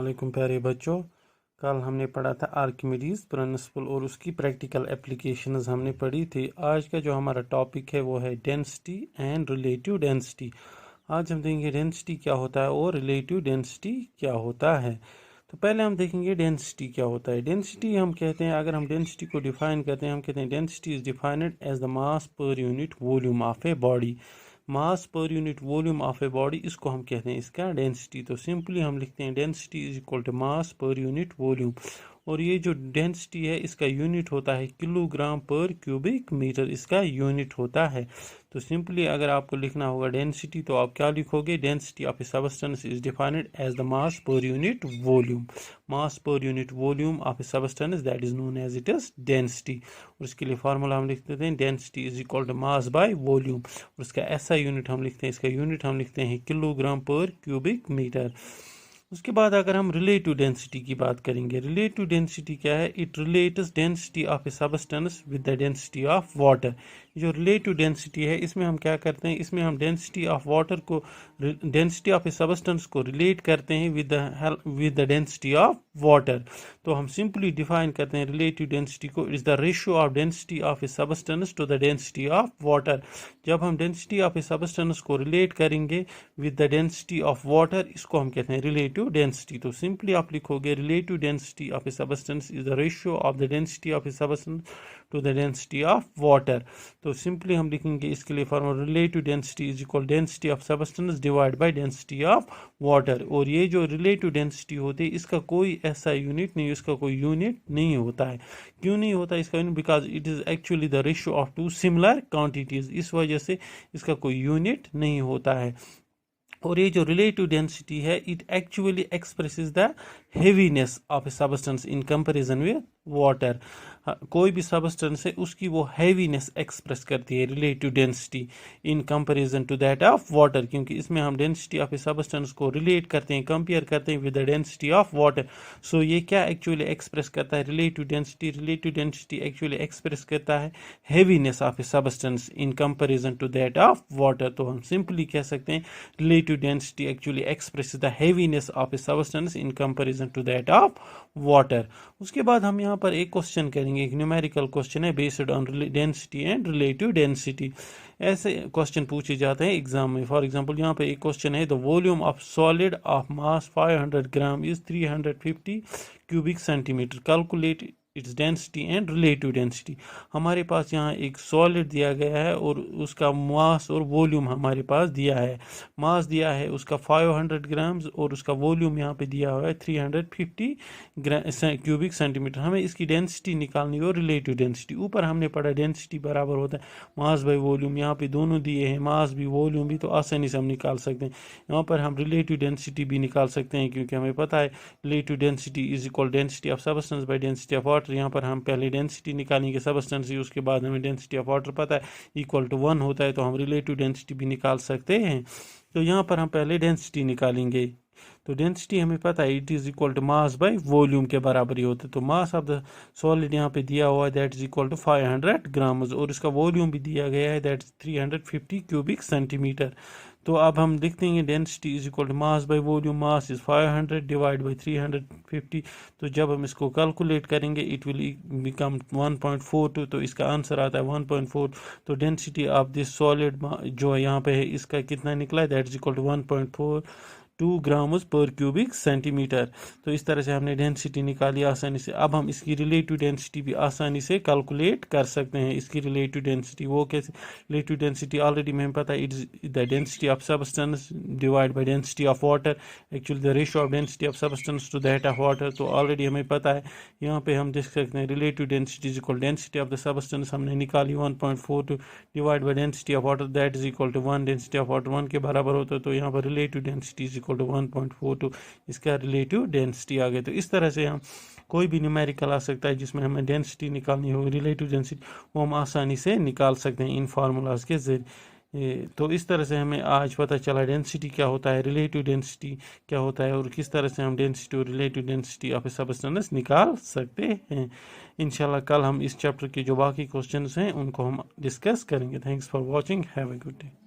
वालेकुम प्यारे बच्चों। कल हमने पढ़ा था आर्किमिडीज प्रिंसिपल और उसकी प्रैक्टिकल एप्लीकेशंस हमने पढ़ी थी। आज का जो हमारा टॉपिक है वो है डेंसिटी एंड रिलेटिव डेंसिटी। आज हम देखेंगे डेंसिटी क्या होता है और रिलेटिव डेंसिटी क्या होता है। तो पहले हम देखेंगे डेंसिटी क्या होता है। डेंसिटी हम कहते हैं, अगर हम डेंसिटी को डिफाइन करते हैं, हम कहते हैं density is defined as the mass per unit volume of a body. Mass per unit volume of a body, इसको हम कहते हैं इसका डेंसिटी। तो सिंपली हम लिखते हैं density is equal to mass per unit volume. और ये जो डेंसिटी है इसका यूनिट होता है किलोग्राम पर क्यूबिक मीटर, इसका यूनिट होता है। तो सिंपली अगर आपको लिखना होगा डेंसिटी तो आप क्या लिखोगे, density of a substance is defined as the mass per unit volume. Mass per unit volume of a substance that is known as it is density. और इसके लिए फार्मूला हम लिखते हैं density is equal to mass by volume. और इसका ऐसा unit हम लिखते हैं, इसका यूनिट हम लिखते हैं किलोग्राम पर क्यूबिक मीटर। उसके बाद अगर हम रिलेटिव डेंसिटी की बात करेंगे, रिलेटिव डेंसिटी क्या है, it relates density of a substance with the density of water. जो रिलेटिव डेंसिटी है इसमें हम क्या करते हैं, इसमें हम डेंसिटी ऑफ वाटर को, डेंसिटी ऑफ ए सबस्टेंस को रिलेट करते हैं with the density of water. तो हम सिंपली डिफाइन करते हैं रिलेटिव डेंसिटी को, it's the ratio of density of a substance to the density of water. जब हम डेंसिटी ऑफ ए सबस्टेंस को रिलेट करेंगे with the density of water, इसको हम कहते हैं रिलेटिव डेंसिटी। तो सिंपली आप लिखोगे relative density of a substance is the ratio of the density of a substance to the density of water. तो सिंपली हम लिखेंगे इसके लिए formula, relative density is equal density of substance divide by density of water. और ये जो relative density होती है इसका कोई ऐसा यूनिट नहीं, इसका कोई यूनिट नहीं होता है। क्यों नहीं होता इसका unit, because it is actually the ratio of two similar quantities, इस वजह से इसका कोई यूनिट नहीं होता है। और ये जो रिलेटिव डेंसिटी है, it actually expresses the heaviness of a substance in comparison with water. कोई भी सबस्टेंस है उसकी वो हैवीनेस एक्सप्रेस करती है relative density in comparison to that of water, क्योंकि इसमें हम डेंसिटी ऑफ ए सबस्टेंस को रिलेट करते हैं, कंपेयर करते हैं with the density of water. So ये क्या एक्चुअली एक्सप्रेस करता है, relative density. Relative density actually express करता है heaviness of a substance in comparison to that of water. तो हम सिंपली कह सकते हैं relative density actually expresses the heaviness of a substance in comparison to that of water. उसके बाद हम यहाँ पर एक क्वेश्चन करेंगे, एक न्यूमेरिकल क्वेश्चन है based on density and relative density. ऐसे क्वेश्चन पूछे जाते हैं एग्जाम में। फॉर एग्जांपल यहाँ पे एक क्वेश्चन है, the volume of solid of mass 500 gram is 350 cubic centimetre, calculate its density and relative density. हमारे पास यहाँ एक सॉलिड दिया गया है और उसका मास और वॉल्यूम हमारे पास दिया है। मास दिया है उसका 500 ग्राम्स और उसका वॉल्यूम यहाँ पे दिया हुआ है 350 क्यूबिक सेंटीमीटर। हमें इसकी डेंसिटी निकालनी है और रिलेटिव डेंसिटी। ऊपर हमने पढ़ा डेंसिटी बराबर होता है मास बाई वॉल्यूम, यहाँ पे दोनों दिए हैं, मास भी वॉल्यूम भी, तो आसानी से हम निकाल सकते हैं। यहाँ पर हम रिलेटिव डेंसिटी भी निकाल सकते हैं, क्योंकि हमें पता है relative density is equal density of substance by density of water. यहाँ पर हम पहले डेंसिटी निकालेंगे सबस्टेंस की, उसके बाद हमें डेंसिटी ऑफ वाटर पता है इक्वल टू 1 होता है, तो हम रिलेटिव डेंसिटी भी निकाल सकते हैं। तो यहाँ पर हम पहले डेंसिटी निकालेंगे। तो डेंसिटी हमें पता है it is equal to mass by volume के बराबर ही होता है। तो मास ऑफ द सॉलिड यहाँ पे दिया हुआ है that is equal to 500 grams और इसका वॉल्यूम भी दिया गया है दैट इज 350 क्यूबिक सेंटीमीटर। तो अब हम लिखते हैं density is equal to mass by volume, mass is 500 divide by 350। तो जब हम इसको कैलकुलेट करेंगे इट विल बिकम 1.42, तो इसका आंसर आता है 1.4। तो डेंसिटी ऑफ दिस सॉलिड जो यहाँ पे है इसका कितना निकला है, that is equal to 1.42 grams per cubic centimetre. तो इस तरह से हमने डेंसिटी निकाली आसानी से। अब हम इसकी रिलेटिव डेंसिटी भी आसानी से कैलकुलेट कर सकते हैं। इसकी रिलेटिव डेंसिटी वो कैसे, रिलेटिव डेंसिटी ऑलरेडी हमें पता है it's the density of substance divide by density of water, actually the ratio of density of substance to that of water. तो ऑलरेडी हमें पता है, यहाँ पे हम देख सकते हैं relative density is equal density of the substance हमने निकाली 1.42 divide by density of water that is equal to 1, density of water 1 के बराबर होता है। तो यहाँ पर relative density is equal to 1.42, इसका रिलेटिव डेंसिटी आ गया। तो इस तरह से हम कोई भी न्यूमेरिकल आ सकता है जिसमें हमें डेंसिटी निकालनी हो, रिलेटिव डेंसिटी, वो हम आसानी से निकाल सकते हैं इन फार्मूलाज के जरिए। तो इस तरह से हमें आज पता चला डेंसिटी क्या होता है, रिलेटिव डेंसिटी क्या होता है और किस तरह से हम डेंसिटी और relative density of a substance निकाल सकते हैं। इंशाल्लाह कल हम इस चैप्टर के जो बाकी क्वेश्चंस हैं उनको हम डिस्कस करेंगे। Thanks for watching, have a good day.